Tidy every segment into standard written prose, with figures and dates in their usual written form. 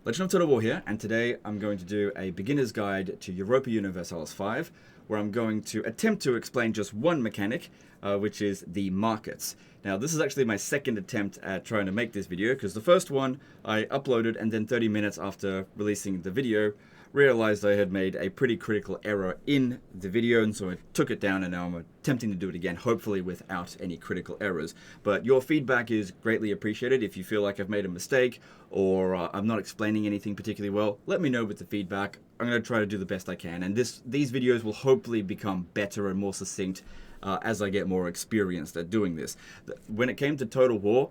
Legend of Total War here, and today I'm going to do a beginner's guide to Europa Universalis 5, where I'm going to attempt to explain just one mechanic, which is the markets. Now, this is actually my second attempt at trying to make this video, because the first one I uploaded, and then 30 minutes after releasing the video, realized I had made a pretty critical error in the video, and so I took it down, and now I'm attempting to do it again, hopefully without any critical errors. But your feedback is greatly appreciated. If you feel like I've made a mistake, or I'm not explaining anything particularly well, let me know with the feedback. I'm going to try to do the best I can, and these videos will hopefully become better and more succinct as I get more experienced at doing this. When it came to Total War,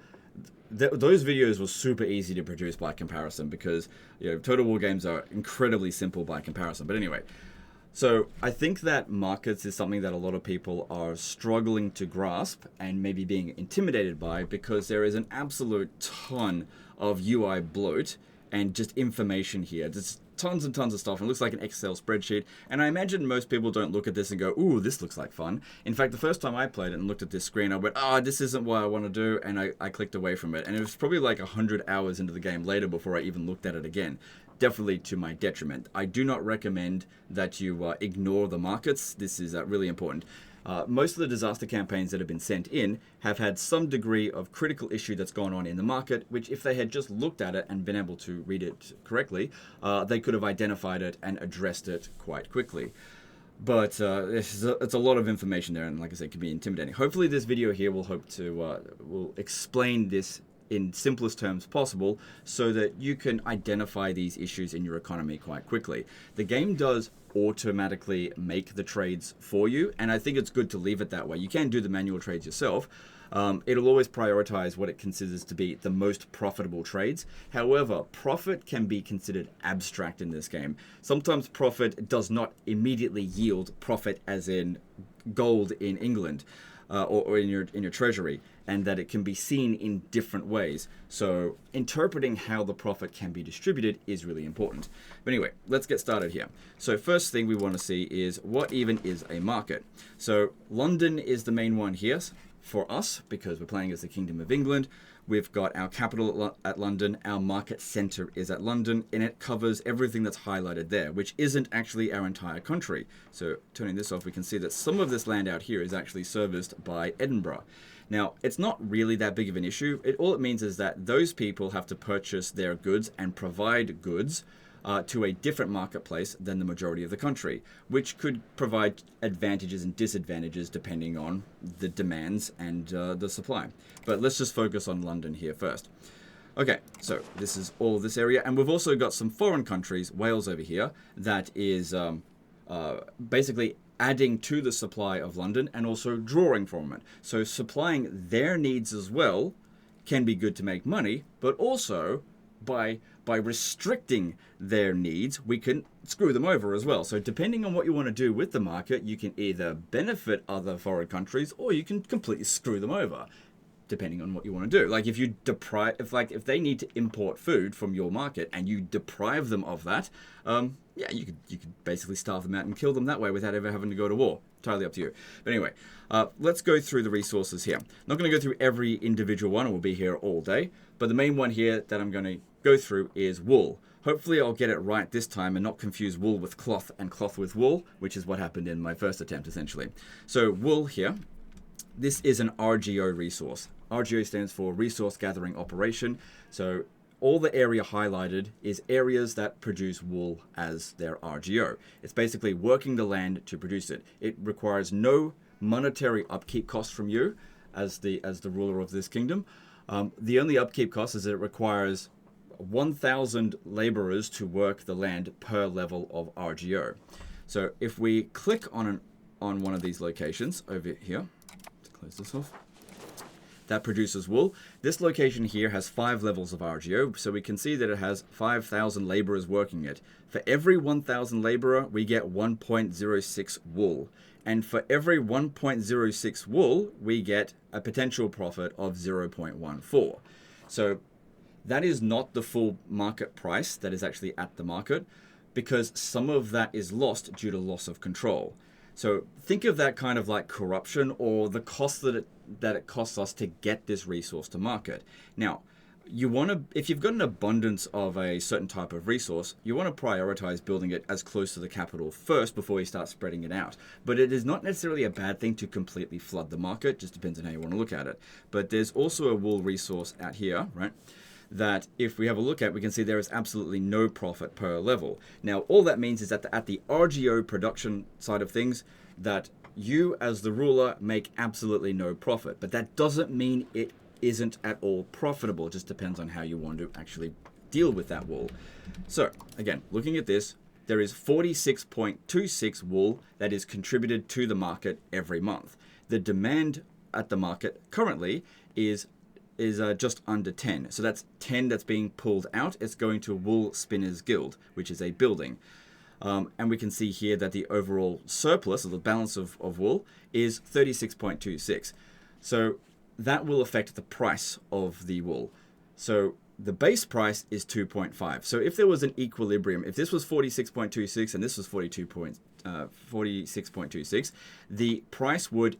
those videos were super easy to produce by comparison, because Total War games are incredibly simple by comparison. But anyway, so I think that markets is something that a lot of people are struggling to grasp and maybe being intimidated by, because there is an absolute ton of UI bloat and just information here. Just tons and tons of stuff, and it looks like an Excel spreadsheet, and I imagine most people don't look at this and go, ooh, this looks like fun. In fact, the first time I played it and looked at this screen, I went, this isn't what I want to do, and I clicked away from it, and it was probably like 100 hours into the game later before I even looked at it again. Definitely to my detriment. I do not recommend that you ignore the markets. This is really important. Most of the disaster campaigns that have been sent in have had some degree of critical issue that's gone on in the market, which if they had just looked at it and been able to read it correctly, they could have identified it and addressed it quite quickly. But it's a lot of information there, and like I said, it can be intimidating. Hopefully this video here will explain this in simplest terms possible, so that you can identify these issues in your economy quite quickly. The game does automatically make the trades for you, and I think it's good to leave it that way. You can do the manual trades yourself. It'll always prioritize what it considers to be the most profitable trades. However, profit can be considered abstract in this game. Sometimes profit does not immediately yield profit as in gold in England. Or in your treasury, and that it can be seen in different ways. So interpreting how the profit can be distributed is really important. But anyway, let's get started here. So first thing we want to see is, what even is a market? So London is the main one here for us, because we're playing as the Kingdom of England. We've got our capital at London, our market center is at London, and it covers everything that's highlighted there, which isn't actually our entire country. So turning this off, we can see that some of this land out here is actually serviced by Edinburgh. Now, it's not really that big of an issue. All it means is that those people have to purchase their goods and provide goods to a different marketplace than the majority of the country, which could provide advantages and disadvantages depending on the demands and the supply. But let's just focus on London here first. Okay, so this is all this area, and we've also got some foreign countries, Wales over here, that is basically adding to the supply of London and also drawing from it. So supplying their needs as well can be good to make money, but also by restricting their needs, we can screw them over as well. So depending on what you want to do with the market, you can either benefit other foreign countries, or you can completely screw them over, depending on what you want to do. Like if they need to import food from your market and you deprive them of that, yeah, you could basically starve them out and kill them that way without ever having to go to war. Entirely up to you. But anyway, let's go through the resources here. Not going to go through every individual one, and we'll be here all day. But the main one here that I'm going to go through is wool. Hopefully I'll get it right this time and not confuse wool with cloth and cloth with wool, which is what happened in my first attempt, essentially. So wool here, this is an RGO resource. RGO stands for Resource Gathering Operation. So all the area highlighted is areas that produce wool as their RGO. It's basically working the land to produce it. It requires no monetary upkeep cost from you as the ruler of this kingdom. The only upkeep cost is that it requires 1,000 laborers to work the land per level of RGO. So if we click on one of these locations over here, let's close this off, that produces wool. This location here has 5 levels of RGO, so we can see that it has 5,000 laborers working it. For every 1,000 laborer, we get 1.06 wool. And for every 1.06 wool, we get a potential profit of 0.14. So that is not the full market price that is actually at the market, because some of that is lost due to loss of control. So think of that kind of like corruption, or the cost that it costs us to get this resource to market. Now, if you've got an abundance of a certain type of resource, you want to prioritize building it as close to the capital first before you start spreading it out. But it is not necessarily a bad thing to completely flood the market, just depends on how you want to look at it. But there's also a wool resource out here, right? That if we have a look at, we can see there is absolutely no profit per level. Now, all that means is that at the RGO production side of things, that you as the ruler make absolutely no profit. But that doesn't mean it isn't at all profitable. It just depends on how you want to actually deal with that wool. So again, looking at this, there is 46.26 wool that is contributed to the market every month. The demand at the market currently is just under 10. So that's 10 that's being pulled out. It's going to Wool Spinners Guild, which is a building. And we can see here that the overall surplus, or the balance of wool, is 36.26. So that will affect the price of the wool. So the base price is 2.5. So if there was an equilibrium, if this was 46.26 and this was 46.26, the price would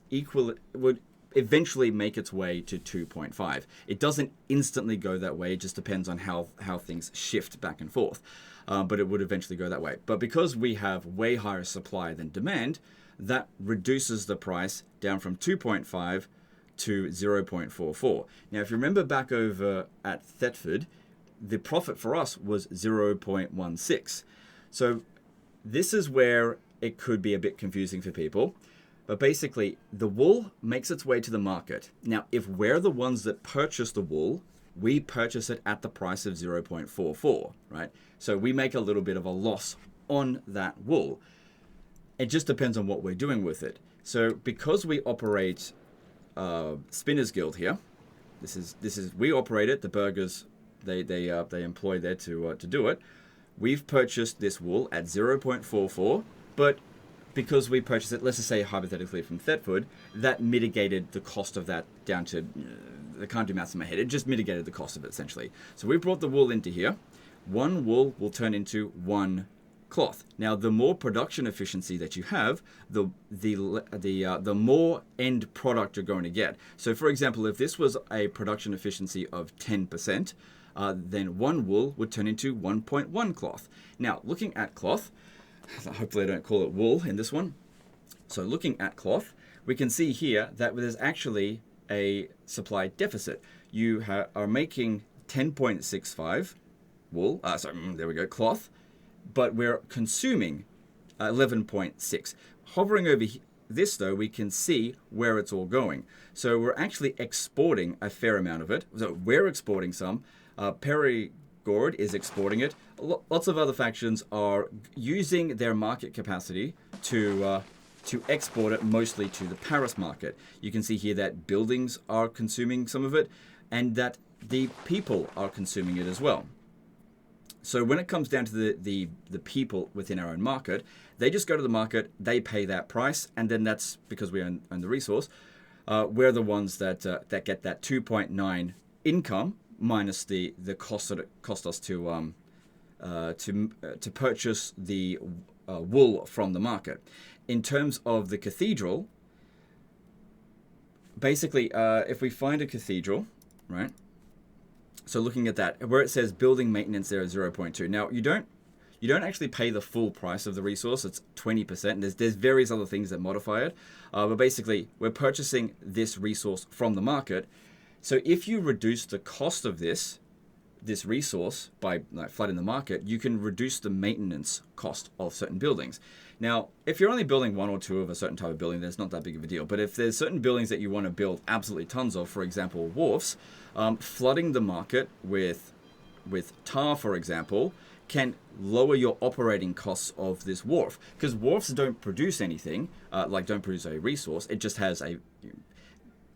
eventually make its way to 2.5. It doesn't instantly go that way. It just depends on how things shift back and forth. But it would eventually go that way. But because we have way higher supply than demand, that reduces the price down from 2.5 to 0.44. Now, if you remember back over at Thetford, the profit for us was 0.16. So this is where it could be a bit confusing for people. But basically, the wool makes its way to the market. Now, if we're the ones that purchase the wool, we purchase it at the price of 0.44, right? So we make a little bit of a loss on that wool. It just depends on what we're doing with it. So because we operate Spinners Guild here, this is we operate it. The burgers they employ there to do it. We've purchased this wool at 0.44, but because we purchased it, let's just say hypothetically from Thetford, that mitigated the cost of that down to, I can't do maths in my head, it just mitigated the cost of it essentially. So we brought the wool into here. One wool will turn into one cloth. Now, the more production efficiency that you have, the more end product you're going to get. So for example, if this was a production efficiency of 10%, then one wool would turn into 1.1 cloth. Now, looking at cloth, hopefully I don't call it wool in this one. So looking at cloth, we can see here that there's actually a supply deficit. You are making 10.65 wool, there we go, cloth, but we're consuming 11.6. Hovering over this though, we can see where it's all going. So we're actually exporting a fair amount of it. So we're exporting some. Perigord is exporting it. Lots of other factions are using their market capacity to export it mostly to the Paris market. You can see here that buildings are consuming some of it and that the people are consuming it as well. So when it comes down to the people within our own market, they just go to the market, they pay that price, and then that's because we own the resource. We're the ones that get that 2.9 income minus the cost that it cost us to purchase the wool from the market. In terms of the cathedral, basically, if we find a cathedral, right? So looking at that, where it says building maintenance there is 0.2. Now you don't actually pay the full price of the resource. It's 20%. And there's various other things that modify it. But basically, we're purchasing this resource from the market. So if you reduce the cost of this resource by flooding the market, you can reduce the maintenance cost of certain buildings. Now, if you're only building one or two of a certain type of building, that's not that big of a deal. But if there's certain buildings that you want to build absolutely tons of, for example, wharfs, flooding the market with tar, for example, can lower your operating costs of this wharf. Because wharfs don't produce anything, don't produce a resource. It just has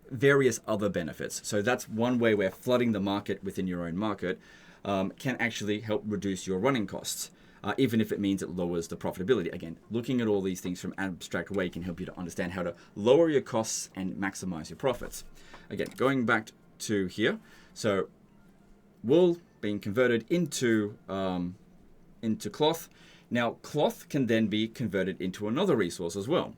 various other benefits. So that's one way where flooding the market within your own market can actually help reduce your running costs. Even if it means it lowers the profitability. Again, looking at all these things from an abstract way can help you to understand how to lower your costs and maximize your profits. Again, going back to here, so wool being converted into cloth. Now, cloth can then be converted into another resource as well.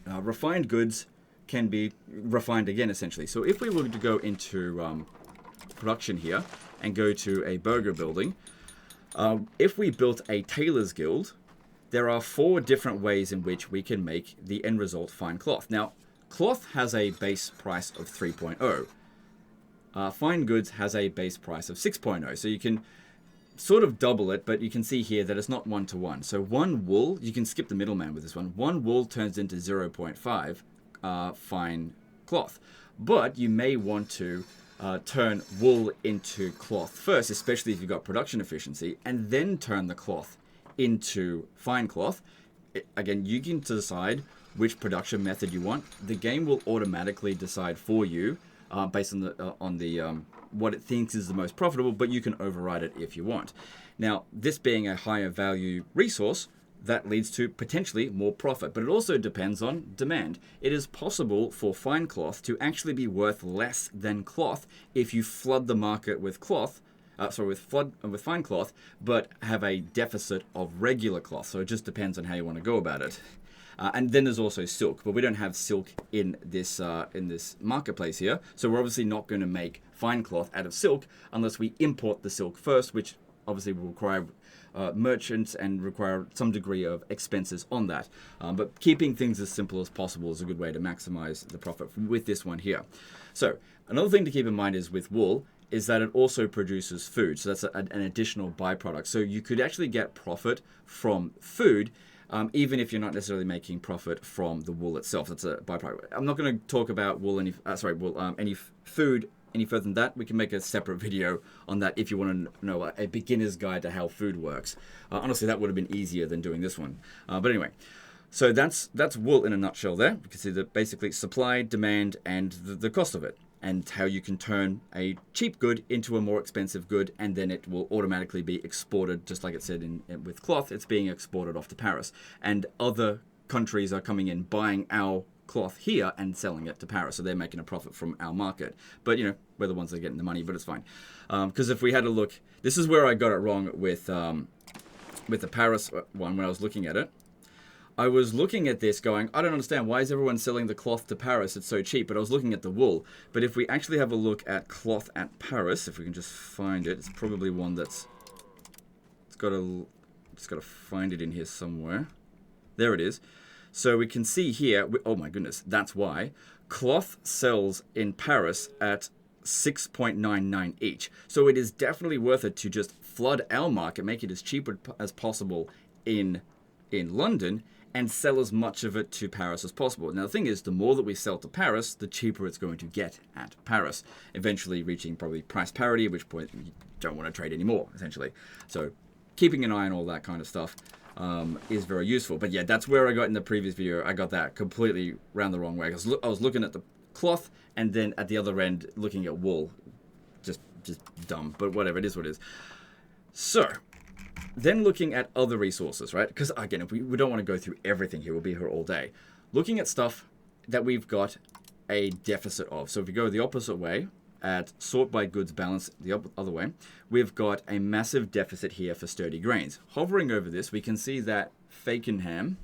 Refined goods can be refined again, essentially. So if we were to go into production here and go to a burger building, if we built a tailor's guild, there are 4 different ways in which we can make the end result fine cloth. Now, cloth has a base price of 3.0. Fine goods has a base price of 6.0. So you can sort of double it, but you can see here that it's not 1-to-1. So 1 wool, you can skip the middleman with this one. 1 wool turns into 0.5 fine cloth. But you may want to turn wool into cloth first, especially if you've got production efficiency, and then turn the cloth into fine cloth. Again, you can decide which production method you want. The game will automatically decide for you based on the what it thinks is the most profitable, but you can override it if you want. Now, this being a higher value resource, that leads to potentially more profit, but it also depends on demand. It is possible for fine cloth to actually be worth less than cloth if you flood the market with cloth, with fine cloth, but have a deficit of regular cloth. So it just depends on how you want to go about it. And then there's also silk, but we don't have silk in this marketplace here. So we're obviously not going to make fine cloth out of silk unless we import the silk first, which obviously will require merchants and require some degree of expenses on that. But keeping things as simple as possible is a good way to maximize the profit with this one here. So another thing to keep in mind is with wool is that it also produces food. So that's an additional byproduct. So you could actually get profit from food even if you're not necessarily making profit from the wool itself. That's a byproduct. I'm not going to talk about any food any further than that. We can make a separate video on that if you want to know a beginner's guide to how food works. Honestly, that would have been easier than doing this one. But anyway, so that's wool in a nutshell there. You can see that basically supply, demand, and the cost of it, and how you can turn a cheap good into a more expensive good, and then it will automatically be exported, just like it said with cloth. It's being exported off to Paris, and other countries are coming in buying our cloth here and selling it to Paris, so they're making a profit from our market. But you know, we're the ones that are getting the money, but it's fine. Because if we had a look, this is where I got it wrong with the Paris one. When I was looking at it, I was looking at this going, I don't understand, why is everyone selling the cloth to Paris? It's so cheap. But I was looking at the wool. But if we actually have a look at cloth at Paris, if we can just find it, it's probably one that's just got to find it in here somewhere. There it is. So we can see here, oh my goodness, that's why. Cloth sells in Paris at 6.99 each. So it is definitely worth it to just flood our market, make it as cheap as possible in London, and sell as much of it to Paris as possible. Now the thing is, the more that we sell to Paris, the cheaper it's going to get at Paris, eventually reaching probably price parity, at which point you don't want to trade anymore, essentially. So keeping an eye on all that kind of stuff is very useful. But yeah, that's where I got in the previous video. I got that completely round the wrong way. I was looking at the cloth, and then at the other end looking at wool. Just dumb, but whatever, it is what it is. So then looking at other resources, right? Because again, if we don't want to go through everything here, we'll be here all day. Looking at stuff that we've got a deficit of. So if we go the opposite way, at sort by goods balance the other way, we've got a massive deficit here for sturdy grains. Hovering over this, we can see that Fakenham,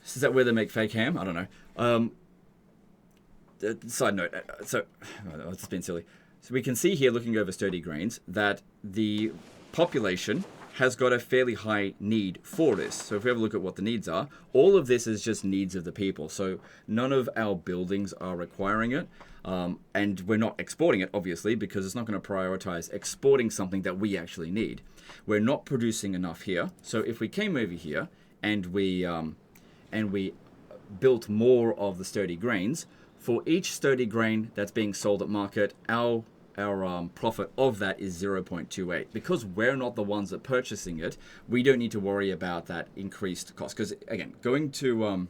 is that where they make fake ham? I don't know. Side note, so it's just been silly. So we can see here, looking over sturdy grains, that the population has got a fairly high need for this. So if we have a look at what the needs are, all of this is just needs of the people. So none of our buildings are requiring it. And we're not exporting it, obviously, because it's not going to prioritize exporting something that we actually need. We're not producing enough here. So if we came over here and we built more of the sturdy grains, for each sturdy grain that's being sold at market, our profit of that is 0.28. Because we're not the ones that are purchasing it, we don't need to worry about that increased cost. Because again, going to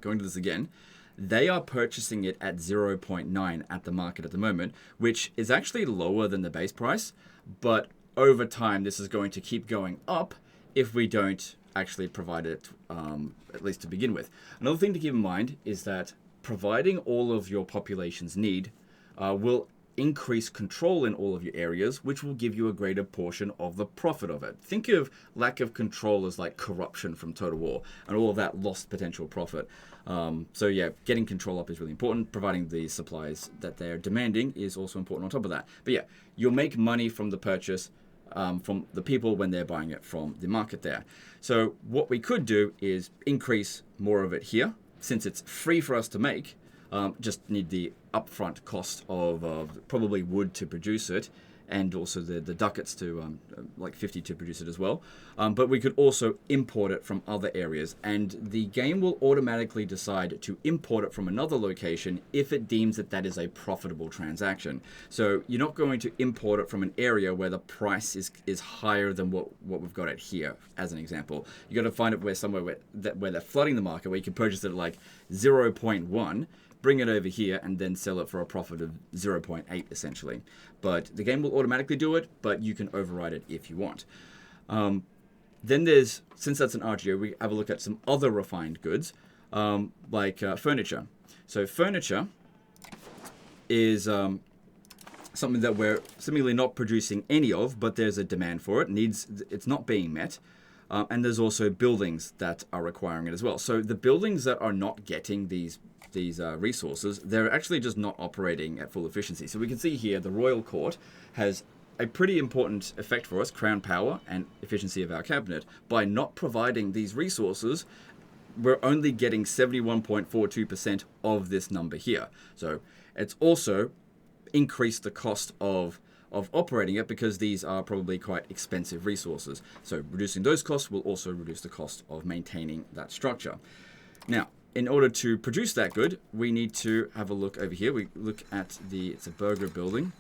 this again, they are purchasing it at 0.9 at the market at the moment, which is actually lower than the base price. But over time, this is going to keep going up if we don't actually provide it, at least to begin with. Another thing to keep in mind is that providing all of your population's need will increase control in all of your areas, which will give you a greater portion of the profit of it. Think of lack of control as like corruption from Total War and all of that lost potential profit. So yeah, getting control up is really important. Providing the supplies that they're demanding is also important on top of that. But yeah, you'll make money from the purchase from the people when they're buying it from the market there. So what we could do is increase more of it here, since it's free for us to make. Just need the upfront cost of probably wood to produce it, and also the ducats to like 50 to produce it as well. But we could also import it from other areas, and the game will automatically decide to import it from another location if it deems that that is a profitable transaction. So you're not going to import it from an area where the price is higher than what we've got it here, as an example. You got to find it where they're flooding the market, where you can purchase it at like 0.1, bring it over here, and then sell it for a profit of 0.8 essentially. But the game will automatically do it, but you can override it if you want. Then there's, since that's an RGO, we have a look at some other refined goods, like furniture. So furniture is something that we're seemingly not producing any of, but there's a demand for it. It's not being met. And there's also buildings that are requiring it as well. So the buildings that are not getting these resources, they're actually just not operating at full efficiency. So we can see here the Royal Court has a pretty important effect for us, crown power and efficiency of our cabinet. By not providing these resources, we're only getting 71.42% of this number here. So it's also increased the cost of operating it, because these are probably quite expensive resources. So reducing those costs will also reduce the cost of maintaining that structure. Now, in order to produce that good, we need to have a look over here. We look at it's a burger building.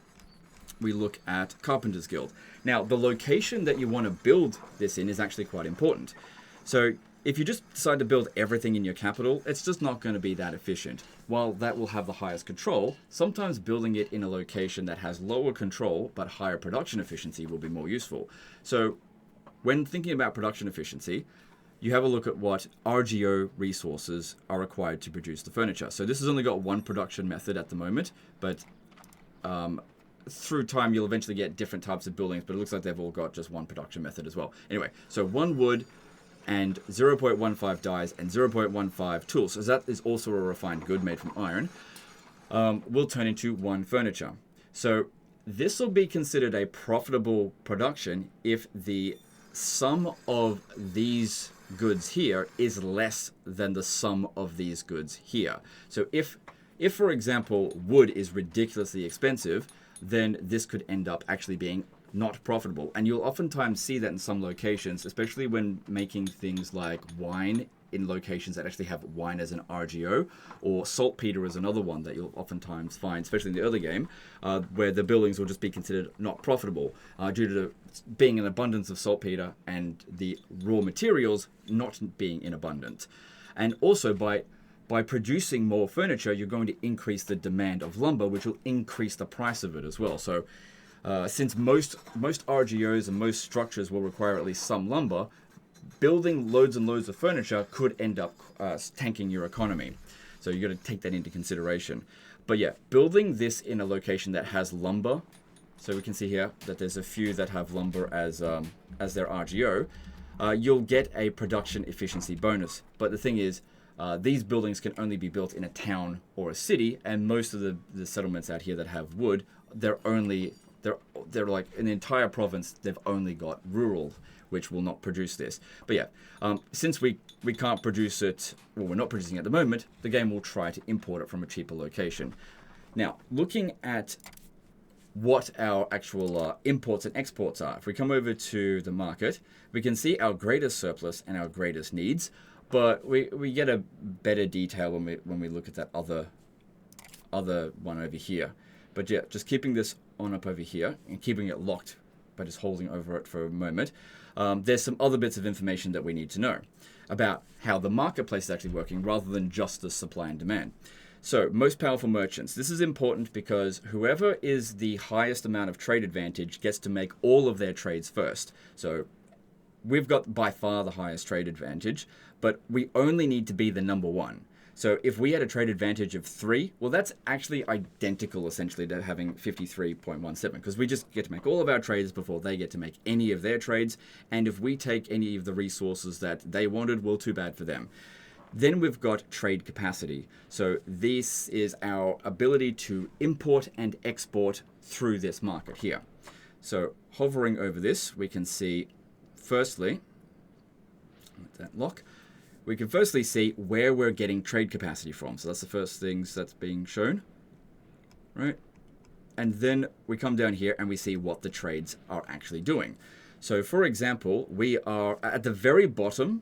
We look at Carpenter's Guild. Now, the location that you want to build this in is actually quite important. So if you just decide to build everything in your capital, it's just not going to be that efficient. While that will have the highest control, sometimes building it in a location that has lower control but higher production efficiency will be more useful. So when thinking about production efficiency, you have a look at what RGO resources are required to produce the furniture. So this has only got one production method at the moment, but through time you'll eventually get different types of buildings, but it looks like they've all got just one production method as well. Anyway, so 1 wood and 0.15 dyes and 0.15 tools, so that is also a refined good made from iron, will turn into 1 furniture. So this will be considered a profitable production if the sum of these goods here is less than the sum of these goods here. So if for example wood is ridiculously expensive, then this could end up actually being not profitable. And you'll oftentimes see that in some locations, especially when making things like wine in locations that actually have wine as an RGO, or saltpeter is another one that you'll oftentimes find, especially in the early game, where the buildings will just be considered not profitable due to being an abundance of saltpeter and the raw materials not being in abundance. And also by producing more furniture, you're going to increase the demand of lumber, which will increase the price of it as well. So since most RGOs and most structures will require at least some lumber, building loads and loads of furniture could end up tanking your economy. So you got to take that into consideration. But yeah, building this in a location that has lumber, so we can see here that there's a few that have lumber as their RGO, you'll get a production efficiency bonus. But the thing is, these buildings can only be built in a town or a city, and most of the settlements out here that have wood, they're like in the entire province, they've only got rural, which will not produce this. But yeah, since we can't produce it, well, we're not producing it at the moment, the game will try to import it from a cheaper location. Now, looking at what our actual imports and exports are, if we come over to the market, we can see our greatest surplus and our greatest needs, but we get a better detail when we look at that other one over here. But yeah, just keeping this on up over here and keeping it locked by just holding over it for a moment, there's some other bits of information that we need to know about how the marketplace is actually working rather than just the supply and demand. So, most powerful merchants. This is important because whoever is the highest amount of trade advantage gets to make all of their trades first. So, we've got by far the highest trade advantage, but we only need to be the number one. So if we had a trade advantage of 3, well, that's actually identical essentially to having 53.17, because we just get to make all of our trades before they get to make any of their trades. And if we take any of the resources that they wanted, well, too bad for them. Then we've got trade capacity. So this is our ability to import and export through this market here. So hovering over this, we can see, firstly, let that lock. We can firstly see where we're getting trade capacity from. So that's the first things that's being shown, right? And then we come down here and we see what the trades are actually doing. So for example, we are at the very bottom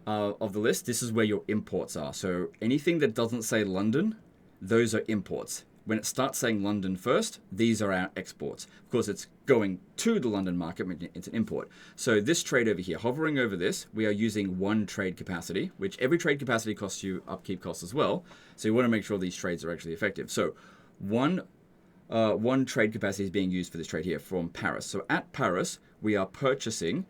of the list. This is where your imports are. So anything that doesn't say London, those are imports. When it starts saying London first, these are our exports. Of course, it's going to the London market, it's an import. So this trade over here, hovering over this, we are using 1 trade capacity, which every trade capacity costs you upkeep costs as well. So you want to make sure these trades are actually effective. So one trade capacity is being used for this trade here from Paris. So at Paris, we are purchasing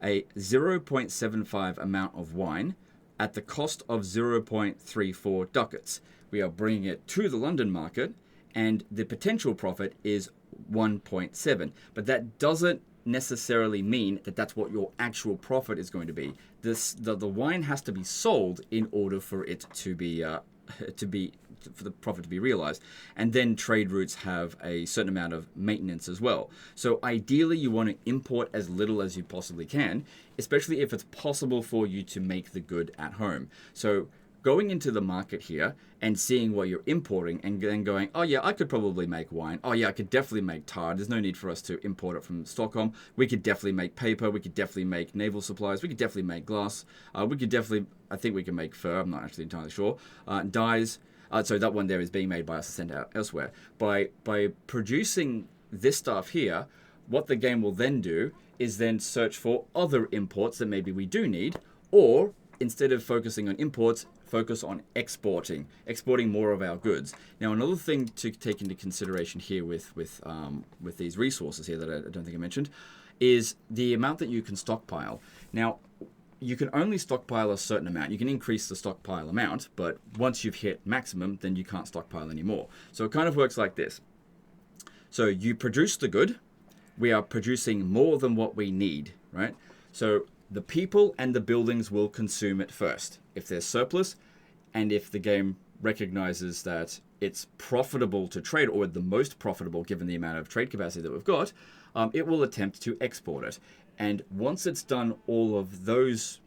a 0.75 amount of wine at the cost of 0.34 ducats. We are bringing it to the London market, and the potential profit is 1.7. But that doesn't necessarily mean that that's what your actual profit is going to be. The wine has to be sold in order for it to be for the profit to be realized. And then trade routes have a certain amount of maintenance as well. So ideally you want to import as little as you possibly can, especially if it's possible for you to make the good at home. So going into the market here and seeing what you're importing and then going, oh yeah, I could probably make wine. Oh yeah, I could definitely make tar. There's no need for us to import it from Stockholm. We could definitely make paper. We could definitely make naval supplies. We could definitely make glass. We could definitely, I think we can make fur. I'm not actually entirely sure. Dyes. So that one there is being made by us and sent out elsewhere. By producing this stuff here, what the game will then do is then search for other imports that maybe we do need, or instead of focusing on imports, focus on exporting more of our goods. Now, another thing to take into consideration here with these resources here that I don't think I mentioned is the amount that you can stockpile. Now, you can only stockpile a certain amount. You can increase the stockpile amount, but once you've hit maximum, then you can't stockpile anymore. So it kind of works like this. So you produce the good. We are producing more than what we need, right? So the people and the buildings will consume it first. If there's surplus, and if the game recognizes that it's profitable to trade, or the most profitable given the amount of trade capacity that we've got, it will attempt to export it. And once it's done all of those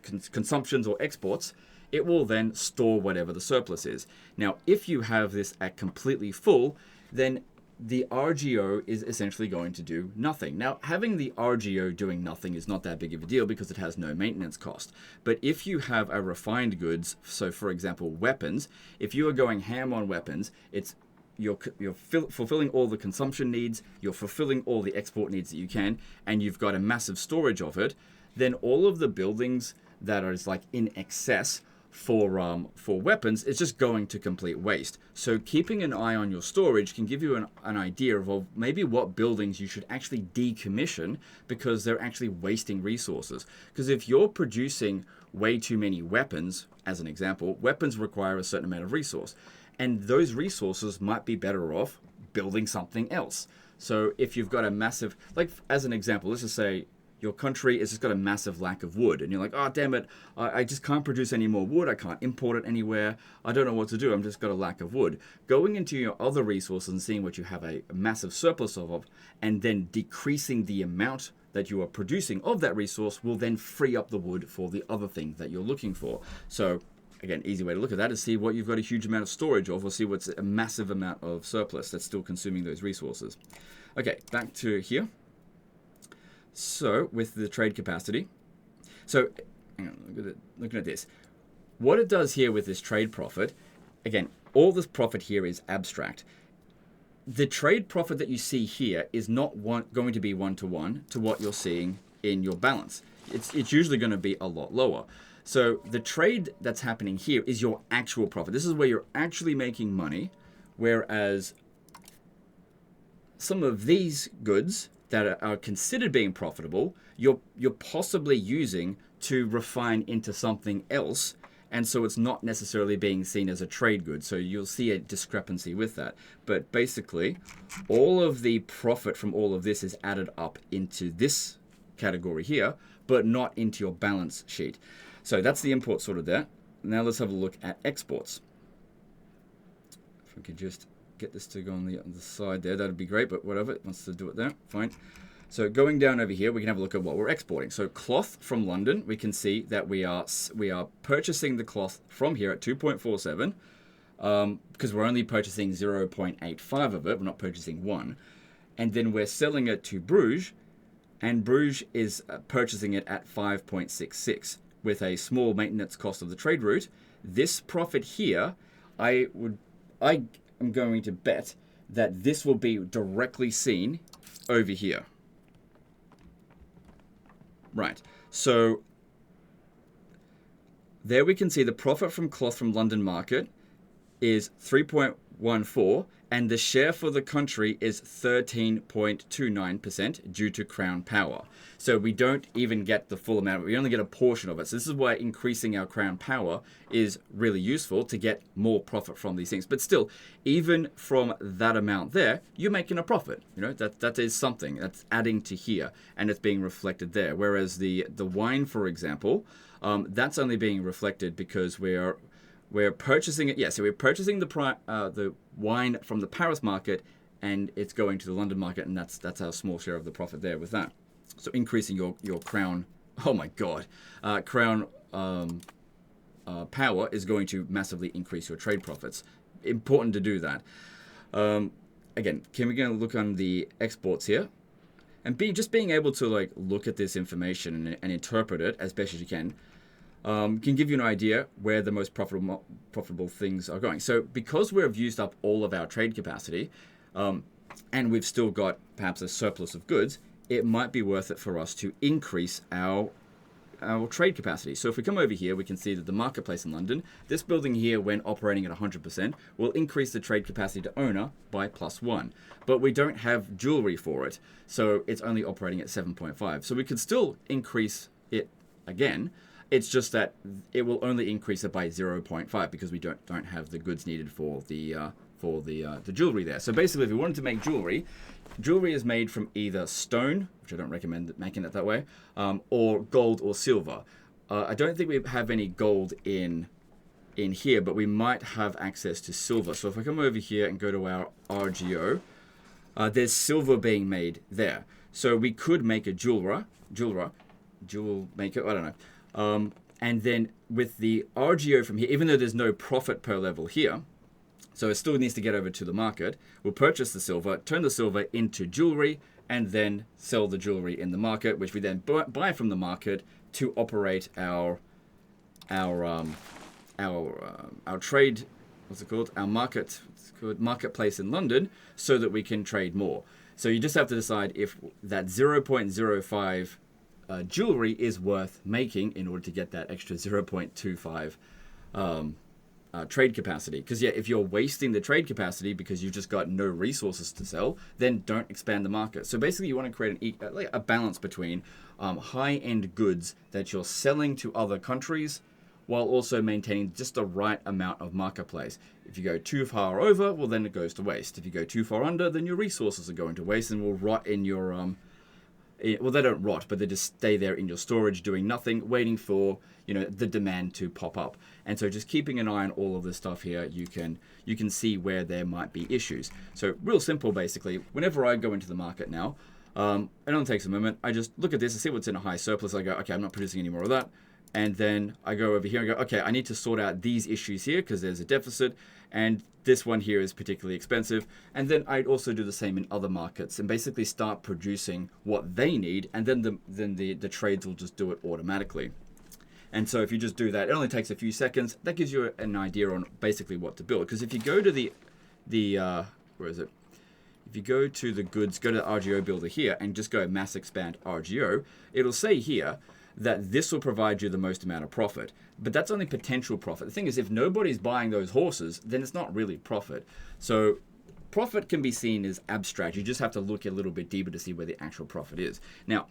consumptions or exports, it will then store whatever the surplus is. Now, if you have this at completely full, then the RGO is essentially going to do nothing. Now, having the RGO doing nothing is not that big of a deal because it has no maintenance cost. But if you have a refined goods, so for example, weapons, if you are going ham on weapons, you're fulfilling all the consumption needs, you're fulfilling all the export needs that you can, and you've got a massive storage of it, then all of the buildings that are like in excess for weapons is just going to complete waste. So keeping an eye on your storage can give you an idea of maybe what buildings you should actually decommission because they're actually wasting resources. Because if you're producing way too many weapons, as an example, weapons require a certain amount of resource. And those resources might be better off building something else. So if you've got a massive, like as an example, let's just say your country has just got a massive lack of wood. And you're like, oh, damn it, I just can't produce any more wood. I can't import it anywhere. I don't know what to do. I'm just got a lack of wood. Going into your other resources and seeing what you have a massive surplus of, and then decreasing the amount that you are producing of that resource will then free up the wood for the other thing that you're looking for. So again, easy way to look at that is see what you've got a huge amount of storage of, or see what's a massive amount of surplus that's still consuming those resources. Okay, back to here. So with the trade capacity, so hang on, looking at this, what it does here with this trade profit, again, all this profit here is abstract. The trade profit that you see here is not going to be one-to-one to what you're seeing in your balance. It's usually going to be a lot lower. So the trade that's happening here is your actual profit. This is where you're actually making money, whereas some of these goods that are considered being profitable, you're possibly using to refine into something else, and so it's not necessarily being seen as a trade good. So you'll see a discrepancy with that. But basically, all of the profit from all of this is added up into this category here, but not into your balance sheet. So that's the import sorted there. Now let's have a look at exports. If we could just get this to go on the side there, that'd be great, but whatever, it wants to do it there, fine. So going down over here, we can have a look at what we're exporting. So cloth from London, we can see that we are purchasing the cloth from here at 2.47, because we're only purchasing 0.85 of it, we're not purchasing 1. And then we're selling it to Bruges, and Bruges is purchasing it at 5.66 with a small maintenance cost of the trade route. This profit here, I am going to bet that this will be directly seen over here. Right, so there we can see the profit from cloth from London market is 3.14, and the share for the country is 13.29% due to Crown Power. So we don't even get the full amount, we only get a portion of it. So this is why increasing our Crown Power is really useful to get more profit from these things. But still, even from that amount there, you're making a profit. You know, that is something that's adding to here, and it's being reflected there. Whereas the wine, for example, that's only being reflected because we're purchasing it. Yeah, so we're purchasing the wine from the Paris market, and it's going to the London market, and that's our small share of the profit there with that. So increasing your crown, oh my god, crown power is going to massively increase your trade profits. Important to do that. Again, can we go look on the exports here, and just being able to like look at this information and interpret it as best as you can give you an idea where the most profitable things are going. So because we've used up all of our trade capacity, and we've still got perhaps a surplus of goods, it might be worth it for us to increase our trade capacity. So if we come over here, we can see that the marketplace in London, this building here, when operating at 100%, will increase the trade capacity to owner by +1. But we don't have jewelry for it, so it's only operating at 7.5. So we could still increase it again. It's just that it will only increase it by 0.5 because we don't have the goods needed for the jewelry there. So basically, if we wanted to make jewelry is made from either stone, which I don't recommend making it that way, or gold or silver. I don't think we have any gold in here, but we might have access to silver. So if I come over here and go to our RGO, there's silver being made there. So we could make a jewel maker, I don't know. And then with the RGO from here, even though there's no profit per level here, so it still needs to get over to the market, we'll purchase the silver, turn the silver into jewelry, and then sell the jewelry in the market, which we then buy from the market to operate our trade, what's it called? Our market, it's called marketplace in London, so that we can trade more. So you just have to decide if that 0.05 jewelry is worth making in order to get that extra 0.25 trade capacity. Because yeah, if you're wasting the trade capacity because you've just got no resources to sell, then don't expand the market. So basically, you want to create a balance between high-end goods that you're selling to other countries while also maintaining just the right amount of marketplace. If you go too far over, well, then it goes to waste. If you go too far under, then your resources are going to waste and will rot in your well, they don't rot, but they just stay there in your storage doing nothing, waiting for, you know, the demand to pop up. And so just keeping an eye on all of this stuff here, you can see where there might be issues. So real simple, basically, whenever I go into the market now, it only takes a moment, I just look at this and see what's in a high surplus. I go, okay, I'm not producing any more of that. And then I go over here and go, okay, I need to sort out these issues here because there's a deficit, and this one here is particularly expensive. And then I'd also do the same in other markets and basically start producing what they need, and then the trades will just do it automatically. And so if you just do that, it only takes a few seconds. That gives you an idea on basically what to build. Because if you go to where is it? If you go to the goods, go to the RGO builder here and just go mass expand RGO, it'll say here that this will provide you the most amount of profit. But that's only potential profit. The thing is, if nobody's buying those horses, then it's not really profit. So profit can be seen as abstract. You just have to look a little bit deeper to see where the actual profit is. Now,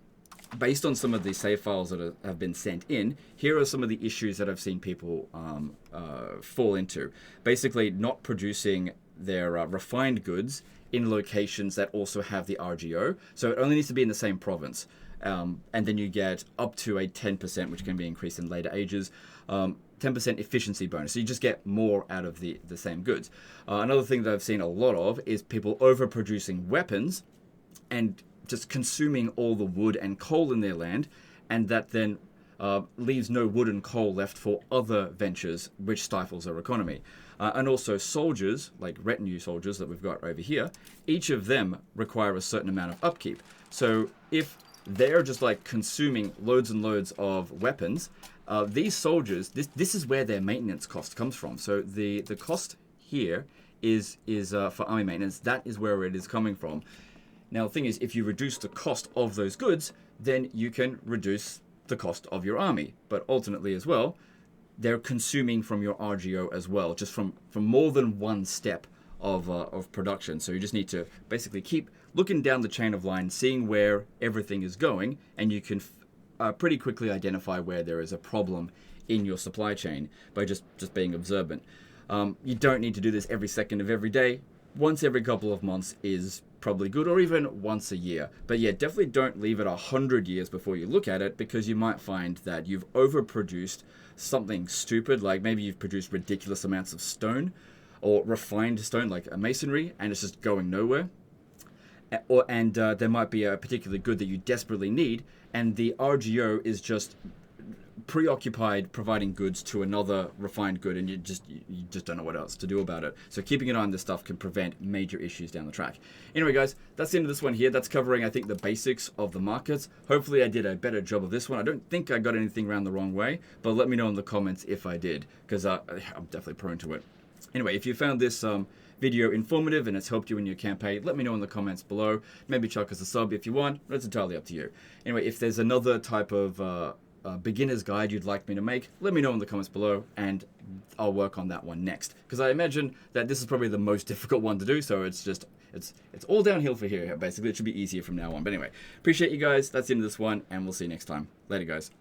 based on some of the save files that have been sent in, here are some of the issues that I've seen people fall into. Basically, not producing their refined goods in locations that also have the RGO. So it only needs to be in the same province. And then you get up to a 10%, which can be increased in later ages, 10% efficiency bonus. So you just get more out of the same goods. Another thing that I've seen a lot of is people overproducing weapons and just consuming all the wood and coal in their land, and that then leaves no wood and coal left for other ventures, which stifles our economy. And also soldiers, like retinue soldiers that we've got over here, each of them require a certain amount of upkeep. So if they're just like consuming loads and loads of weapons, these soldiers, this is where their maintenance cost comes from. So the cost here is for army maintenance. That is where it is coming from. Now, the thing is, if you reduce the cost of those goods, then you can reduce the cost of your army. But ultimately as well, they're consuming from your RGO as well, just from more than one step of production. So you just need to basically keep looking down the chain of line, seeing where everything is going, and you can pretty quickly identify where there is a problem in your supply chain by just being observant. You don't need to do this every second of every day. Once every couple of months is probably good, or even once a year. But yeah, definitely don't leave it 100 years before you look at it, because you might find that you've overproduced something stupid, like maybe you've produced ridiculous amounts of stone or refined stone like a masonry, and it's just going nowhere. And there might be a particular good that you desperately need, and the RGO is just preoccupied providing goods to another refined good, and you just don't know what else to do about it. So keeping an eye on this stuff can prevent major issues down the track. Anyway, guys, that's the end of this one here. That's covering, I think, the basics of the markets. Hopefully I did a better job of this one. I don't think I got anything around the wrong way, but let me know in the comments if I did, because I'm definitely prone to it. Anyway, if you found this video informative and it's helped you in your campaign, let me know in the comments below. Maybe chuck us a sub if you want. That's entirely up to you. Anyway, if there's another type of beginner's guide you'd like me to make, let me know in the comments below, and I'll work on that one next, because I imagine that this is probably the most difficult one to do. So it's all downhill for here. Basically, it should be easier from now on. But anyway, appreciate you guys. That's the end of this one, and we'll see you next time. Later, guys.